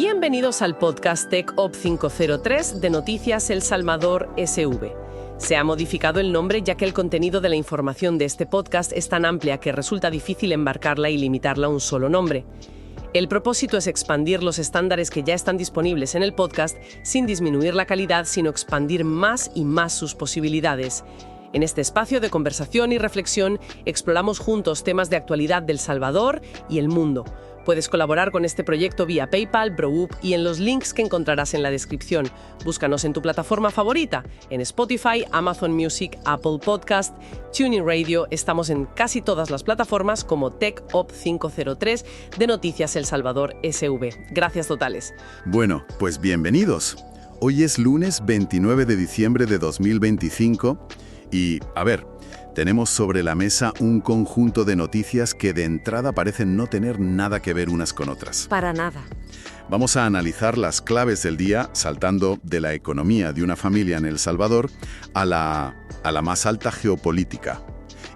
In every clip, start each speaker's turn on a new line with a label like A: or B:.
A: Bienvenidos al podcast TechOp 503 de Noticias El Salvador SV. Se ha modificado el nombre ya que el contenido de la información de este podcast es tan amplia que resulta difícil embarcarla y limitarla a un solo nombre. El propósito es expandir los estándares que ya están disponibles en el podcast sin disminuir la calidad, sino expandir más y más sus posibilidades. En este espacio de conversación y reflexión exploramos juntos temas de actualidad del Salvador y el mundo. Puedes colaborar con este proyecto vía PayPal, BroUp y en los links que encontrarás en la descripción. Búscanos en tu plataforma favorita, en Spotify, Amazon Music, Apple Podcast, TuneIn Radio. Estamos en casi todas las plataformas como TechOp 503 de Noticias El Salvador SV. Gracias totales.
B: Bueno, pues bienvenidos. Hoy es lunes 29 de diciembre de 2025 y, tenemos sobre la mesa un conjunto de noticias que de entrada parecen no tener nada que ver unas con otras.
A: Para nada.
B: Vamos a analizar las claves del día saltando de la economía de una familia en El Salvador a la más alta geopolítica.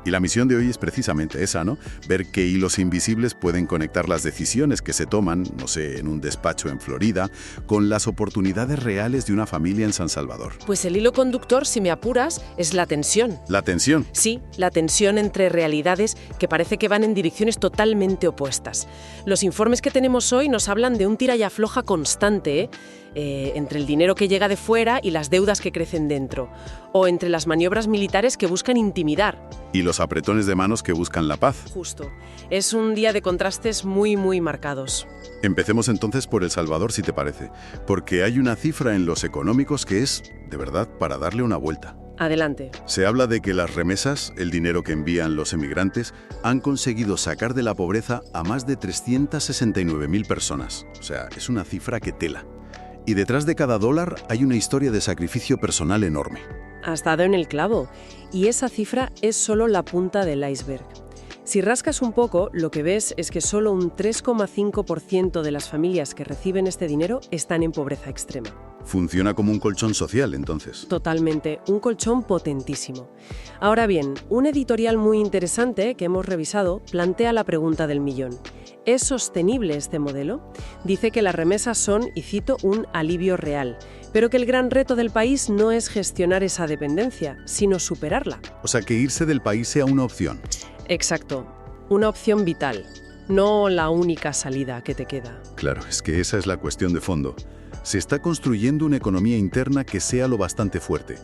B: Y la misión de hoy es precisamente esa, ¿no? Ver qué hilos invisibles pueden conectar las decisiones que se toman, no sé, en un despacho en Florida, con las oportunidades reales de una familia en San Salvador.
A: Pues el hilo conductor, si me apuras, es la tensión.
B: ¿La tensión?
A: Sí, la tensión entre realidades que parece que van en direcciones totalmente opuestas. Los informes que tenemos hoy nos hablan de un tira y afloja constante, entre el dinero que llega de fuera y las deudas que crecen dentro, o entre las maniobras militares que buscan intimidar.
B: Y los apretones de manos que buscan la paz.
A: Justo. Es un día de contrastes muy marcados.
B: Empecemos entonces por El Salvador, si te parece, porque hay una cifra en los económicos que es, de verdad, para darle una vuelta.
A: Adelante.
B: Se habla de que las remesas, el dinero que envían los emigrantes, han conseguido sacar de la pobreza a más de 369.000 personas. O sea, es una cifra que tela. Y detrás de cada dólar hay una historia de sacrificio personal enorme.
A: Has dado en el clavo. Y esa cifra es solo la punta del iceberg. Si rascas un poco, lo que ves es que solo un 3,5% de las familias que reciben este dinero están en pobreza extrema.
B: Funciona como un colchón social, entonces.
A: Totalmente, un colchón potentísimo. Ahora bien, un editorial muy interesante que hemos revisado plantea la pregunta del millón. ¿Es sostenible este modelo? Dice que las remesas son, y cito, un alivio real, pero que el gran reto del país no es gestionar esa dependencia, sino superarla.
B: O sea, que irse del país sea una opción.
A: Exacto, una opción vital, no la única salida que te queda.
B: Claro, es que esa es la cuestión de fondo. Se está construyendo una economía interna que sea lo bastante fuerte.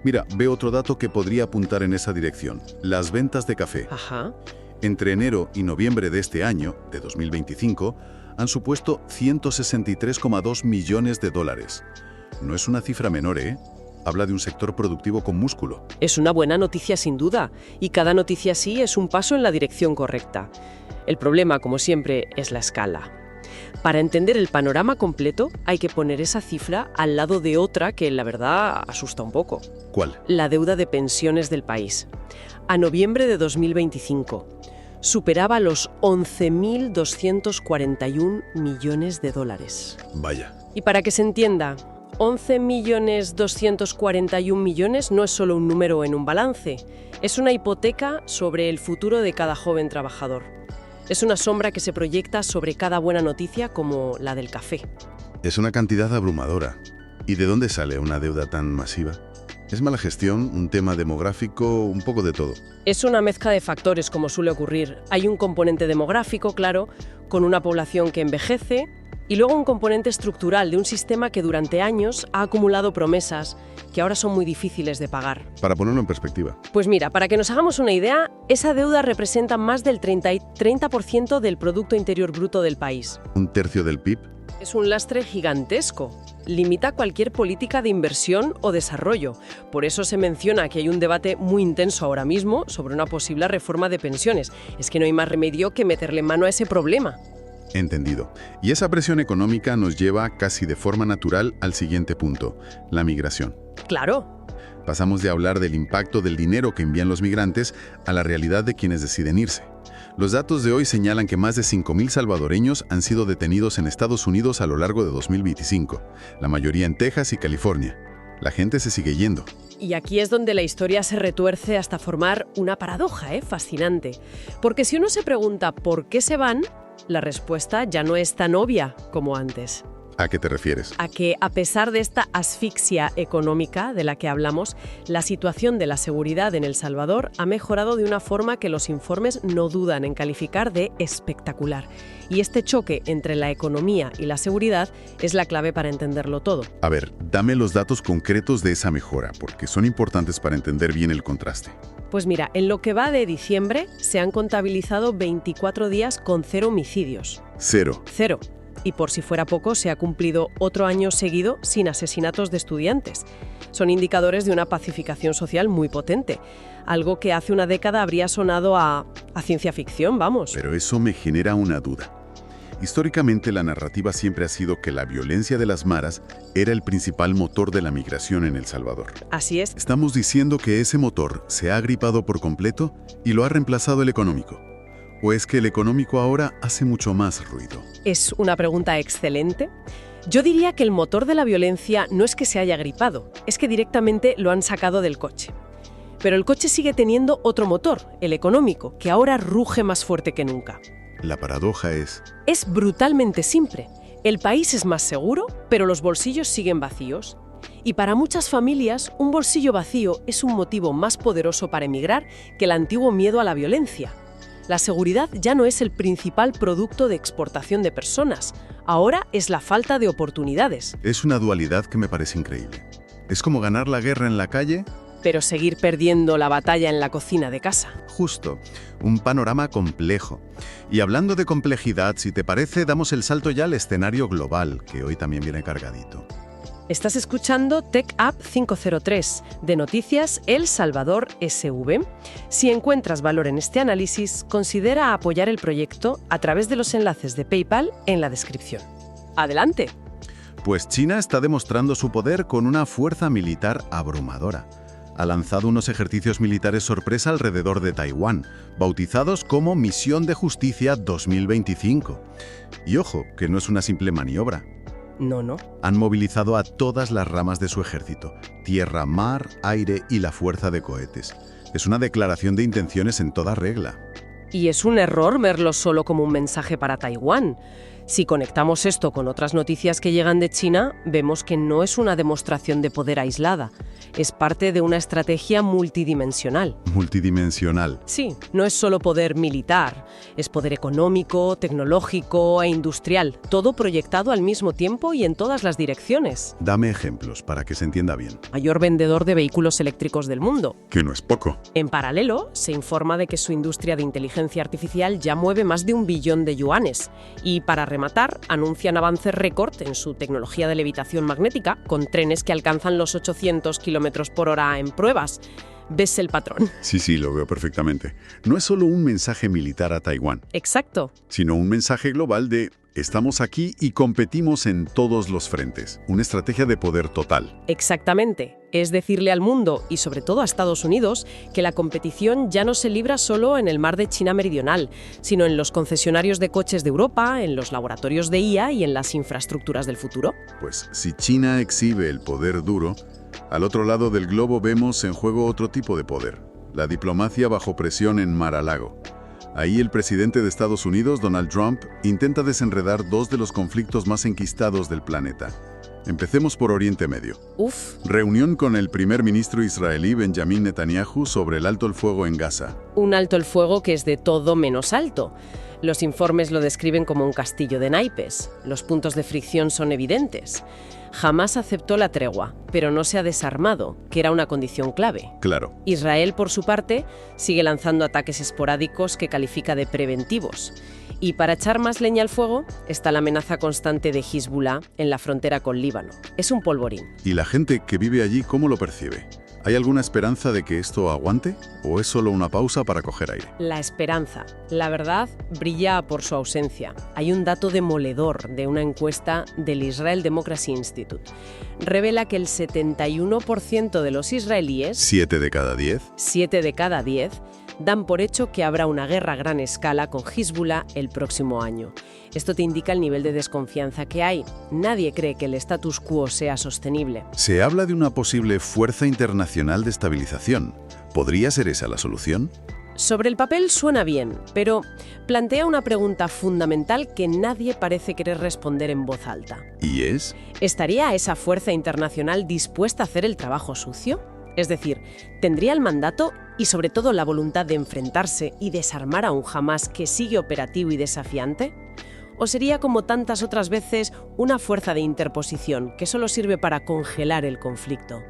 B: Mira, veo otro dato que podría apuntar en esa dirección. Las ventas de café.
A: Ajá.
B: Entre enero y noviembre de este año, de 2025, han supuesto 163,2 millones de dólares. No es una cifra menor, ¿eh? Habla de un sector productivo con músculo.
A: Es una buena noticia sin duda, y cada noticia así es un paso en la dirección correcta. El problema, como siempre, es la escala. Para entender el panorama completo, hay que poner esa cifra al lado de otra que, la verdad, asusta un poco.
B: ¿Cuál?
A: La deuda de pensiones del país. A noviembre de 2025, superaba los 11.241 millones de dólares.
B: Vaya.
A: Y para que se entienda, 11.241 millones no es solo un número en un balance, es una hipoteca sobre el futuro de cada joven trabajador. Es una sombra que se proyecta sobre cada buena noticia como la del café.
B: Es una cantidad abrumadora. ¿Y de dónde sale una deuda tan masiva? ¿Es mala gestión, un tema demográfico, un poco de todo?
A: Es una mezcla de factores, como suele ocurrir. Hay un componente demográfico, claro, con una población que envejece, y luego un componente estructural de un sistema que durante años ha acumulado promesas que ahora son muy difíciles de pagar.
B: Para ponerlo en perspectiva.
A: Pues mira, para que nos hagamos una idea, esa deuda representa más del 30% del Producto Interior Bruto del país.
B: ¿Un tercio del PIB?
A: Es un lastre gigantesco. Limita cualquier política de inversión o desarrollo. Por eso se menciona que hay un debate muy intenso ahora mismo sobre una posible reforma de pensiones. Es que no hay más remedio que meterle mano a ese problema.
B: Entendido. Y esa presión económica nos lleva casi de forma natural al siguiente punto, la migración.
A: Claro.
B: Pasamos de hablar del impacto del dinero que envían los migrantes a la realidad de quienes deciden irse. Los datos de hoy señalan que más de 5.000 salvadoreños han sido detenidos en Estados Unidos a lo largo de 2025, la mayoría en Texas y California. La gente se sigue yendo.
A: Y aquí es donde la historia se retuerce hasta formar una paradoja, fascinante. Porque si uno se pregunta por qué se van, la respuesta ya no es tan obvia como antes.
B: ¿A qué te refieres?
A: A que, a pesar de esta asfixia económica de la que hablamos, la situación de la seguridad en El Salvador ha mejorado de una forma que los informes no dudan en calificar de espectacular. Y este choque entre la economía y la seguridad es la clave para entenderlo todo.
B: A ver, dame los datos concretos de esa mejora, porque son importantes para entender bien el contraste.
A: Pues mira, en lo que va de diciembre se han contabilizado 24 días con 0 homicidios.
B: Cero.
A: Y por si fuera poco, se ha cumplido otro año seguido sin asesinatos de estudiantes. Son indicadores de una pacificación social muy potente, algo que hace una década habría sonado a ciencia ficción, vamos.
B: Pero eso me genera una duda. Históricamente, la narrativa siempre ha sido que la violencia de las maras era el principal motor de la migración en El Salvador.
A: Así es.
B: ¿Estamos diciendo que ese motor se ha agripado por completo y lo ha reemplazado el económico? ¿O es que el económico ahora hace mucho más ruido?
A: Es una pregunta excelente. Yo diría que el motor de la violencia no es que se haya agripado, es que directamente lo han sacado del coche. Pero el coche sigue teniendo otro motor, el económico, que ahora ruge más fuerte que nunca.
B: La paradoja es...
A: Es brutalmente simple. El país es más seguro, pero los bolsillos siguen vacíos. Y para muchas familias, un bolsillo vacío es un motivo más poderoso para emigrar que el antiguo miedo a la violencia. La seguridad ya no es el principal producto de exportación de personas. Ahora es la falta de oportunidades.
B: Es una dualidad que me parece increíble. Es como ganar la guerra en la calle...
A: pero seguir perdiendo la batalla en la cocina de casa.
B: Justo. Un panorama complejo. Y hablando de complejidad, si te parece, damos el salto ya al escenario global, que hoy también viene cargadito.
A: Estás escuchando Tech Up 503, de Noticias El Salvador SV. Si encuentras valor en este análisis, considera apoyar el proyecto a través de los enlaces de PayPal en la descripción. ¡Adelante!
B: Pues China está demostrando su poder con una fuerza militar abrumadora. Ha lanzado unos ejercicios militares sorpresa alrededor de Taiwán, bautizados como Misión de Justicia 2025. Y ojo, que no es una simple maniobra.
A: No.
B: Han movilizado a todas las ramas de su ejército, tierra, mar, aire y la fuerza de cohetes. Es una declaración de intenciones en toda regla.
A: Y es un error verlo solo como un mensaje para Taiwán. Si conectamos esto con otras noticias que llegan de China, vemos que no es una demostración de poder aislada. Es parte de una estrategia multidimensional.
B: Multidimensional.
A: Sí, no es solo poder militar, es poder económico, tecnológico e industrial, todo proyectado al mismo tiempo y en todas las direcciones.
B: Dame ejemplos para que se entienda bien.
A: Mayor vendedor de vehículos eléctricos del mundo.
B: Que no es poco.
A: En paralelo, se informa de que su industria de inteligencia artificial ya mueve más de 1 billón de yuanes. Y para rematar, anuncian avances récord en su tecnología de levitación magnética, con trenes que alcanzan los 800 km por hora en pruebas. ¿Ves el patrón?
B: Sí, lo veo perfectamente. No es solo un mensaje militar a Taiwán.
A: Exacto.
B: Sino un mensaje global de estamos aquí y competimos en todos los frentes. Una estrategia de poder total.
A: Exactamente. Es decirle al mundo, y sobre todo a Estados Unidos, que la competición ya no se libra solo en el mar de China Meridional, sino en los concesionarios de coches de Europa, en los laboratorios de IA y en las infraestructuras del futuro.
B: Pues si China exhibe el poder duro, al otro lado del globo vemos en juego otro tipo de poder, la diplomacia bajo presión en Mar-a-Lago. Ahí el presidente de Estados Unidos, Donald Trump, intenta desenredar 2 de los conflictos más enquistados del planeta. Empecemos por Oriente Medio. Reunión con el primer ministro israelí Benjamin Netanyahu sobre el alto el fuego en Gaza.
A: Un alto el fuego que es de todo menos alto. Los informes lo describen como un castillo de naipes. Los puntos de fricción son evidentes. Jamás aceptó la tregua, pero no se ha desarmado, que era una condición clave.
B: Claro.
A: Israel, por su parte, sigue lanzando ataques esporádicos que califica de preventivos. Y para echar más leña al fuego, está la amenaza constante de Hezbollah en la frontera con Líbano. Es un polvorín.
B: ¿Y la gente que vive allí cómo lo percibe? ¿Hay alguna esperanza de que esto aguante? ¿O es solo una pausa para coger aire?
A: La esperanza, la verdad, brilla por su ausencia. Hay un dato demoledor de una encuesta del Israel Democracy Institute. Revela que el 71% de los israelíes...
B: 7 de cada 10.
A: 7 de cada 10 dan por hecho que habrá una guerra a gran escala con Hezbollah el próximo año. Esto te indica el nivel de desconfianza que hay. Nadie cree que el status quo sea sostenible.
B: Se habla de una posible fuerza internacional de estabilización. ¿Podría ser esa la solución?
A: Sobre el papel suena bien, pero plantea una pregunta fundamental que nadie parece querer responder en voz alta.
B: ¿Y es?
A: ¿Estaría esa fuerza internacional dispuesta a hacer el trabajo sucio? Es decir, ¿tendría el mandato y sobre todo la voluntad de enfrentarse y desarmar a un Hamás que sigue operativo y desafiante? ¿O sería, como tantas otras veces, una fuerza de interposición que solo sirve para congelar el conflicto?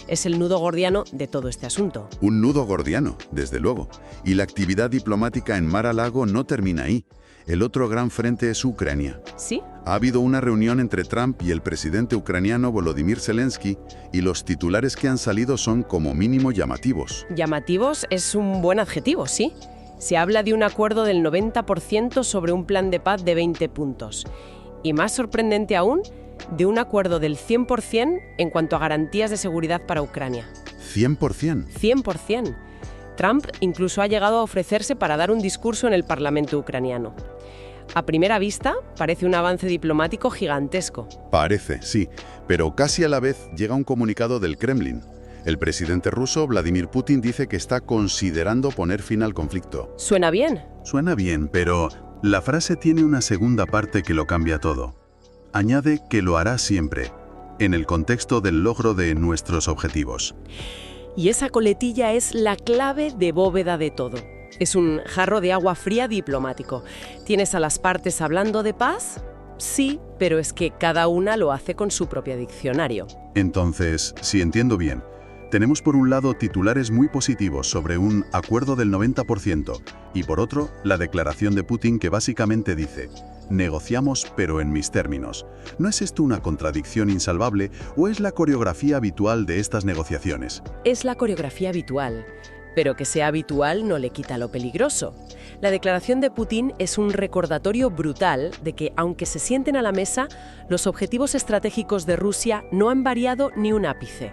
A: Es el nudo gordiano de todo este asunto.
B: Un nudo gordiano, desde luego. Y la actividad diplomática en Mar-a-Lago no termina ahí. El otro gran frente es Ucrania.
A: ¿Sí?
B: Ha habido una reunión entre Trump y el presidente ucraniano Volodymyr Zelensky y los titulares que han salido son como mínimo llamativos.
A: Llamativos es un buen adjetivo, sí. Se habla de un acuerdo del 90% sobre un plan de paz de 20 puntos. Y más sorprendente aún, de un acuerdo del 100% en cuanto a garantías de seguridad para Ucrania.
B: ¿100%?
A: 100%. Trump incluso ha llegado a ofrecerse para dar un discurso en el Parlamento ucraniano. A primera vista, parece un avance diplomático gigantesco.
B: Parece, sí, pero casi a la vez llega un comunicado del Kremlin. El presidente ruso, Vladimir Putin, dice que está considerando poner fin al conflicto.
A: ¿Suena bien?
C: Suena bien, pero la frase tiene una segunda parte que lo cambia todo. Añade que lo hará siempre, en el contexto del logro de nuestros objetivos.
A: Y esa coletilla es la clave de bóveda de todo. Es un jarro de agua fría diplomático. ¿Tienes a las partes hablando de paz? Sí, pero es que cada una lo hace con su propio diccionario.
C: Entonces, si entiendo bien, tenemos por un lado titulares muy positivos sobre un acuerdo del 90% y por otro, la declaración de Putin que básicamente dice: negociamos pero en mis términos. ¿No es esto una contradicción insalvable o es la coreografía habitual de estas negociaciones?
A: Es la coreografía habitual, pero que sea habitual no le quita lo peligroso. La declaración de Putin es un recordatorio brutal de que, aunque se sienten a la mesa, los objetivos estratégicos de Rusia no han variado ni un ápice.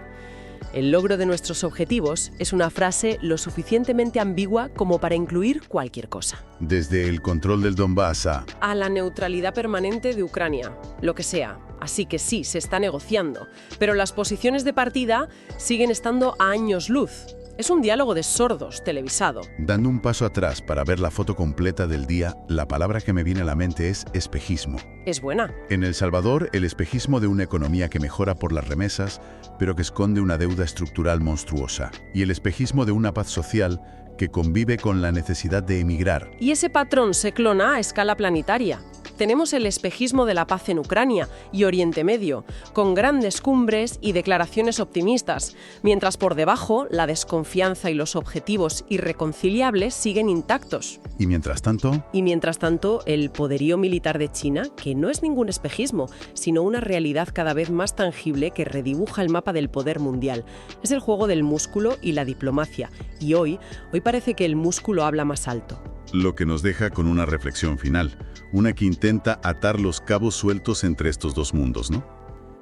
A: El logro de nuestros objetivos es una frase lo suficientemente ambigua como para incluir cualquier cosa.
B: Desde el control del Donbass
A: a la neutralidad permanente de Ucrania, lo que sea. Así que sí, se está negociando, pero las posiciones de partida siguen estando a años luz. Es un diálogo de sordos, televisado.
B: Dando un paso atrás para ver la foto completa del día, la palabra que me viene a la mente es espejismo.
A: Es buena.
B: En El Salvador, el espejismo de una economía que mejora por las remesas, pero que esconde una deuda estructural monstruosa. Y el espejismo de una paz social que convive con la necesidad de emigrar.
A: Y ese patrón se clona a escala planetaria. Tenemos el espejismo de la paz en Ucrania y Oriente Medio, con grandes cumbres y declaraciones optimistas, mientras por debajo la desconfianza y los objetivos irreconciliables siguen intactos.
B: ¿Y mientras tanto?
A: Y mientras tanto, el poderío militar de China, que no es ningún espejismo, sino una realidad cada vez más tangible que redibuja el mapa del poder mundial. Es el juego del músculo y la diplomacia, y hoy parece que el músculo habla más alto.
B: Lo que nos deja con una reflexión final, una que intenta atar los cabos sueltos entre estos dos mundos, ¿no?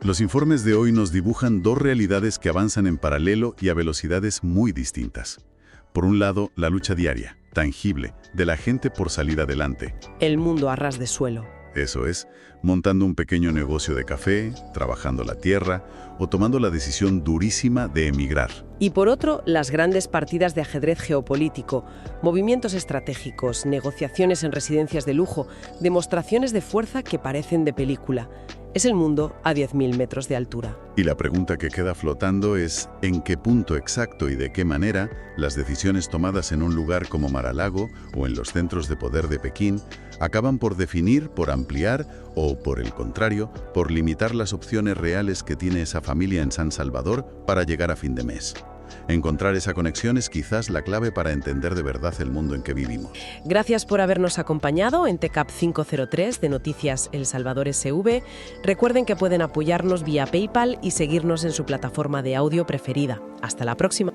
B: Los informes de hoy nos dibujan dos realidades que avanzan en paralelo y a velocidades muy distintas. Por un lado, la lucha diaria, tangible, de la gente por salir adelante.
A: El mundo a ras de suelo.
B: Eso es, montando un pequeño negocio de café, trabajando la tierra o tomando la decisión durísima de emigrar.
A: Y por otro, las grandes partidas de ajedrez geopolítico, movimientos estratégicos, negociaciones en residencias de lujo, demostraciones de fuerza que parecen de película. Es el mundo a 10.000 metros de altura.
B: Y la pregunta que queda flotando es ¿en qué punto exacto y de qué manera las decisiones tomadas en un lugar como Mar-a-Lago o en los centros de poder de Pekín acaban por definir, por ampliar o, por el contrario, por limitar las opciones reales que tiene esa familia en San Salvador para llegar a fin de mes? Encontrar esa conexión es quizás la clave para entender de verdad el mundo en que vivimos.
A: Gracias por habernos acompañado en TCAP 503 de Noticias El Salvador SV. Recuerden que pueden apoyarnos vía PayPal y seguirnos en su plataforma de audio preferida. Hasta la próxima.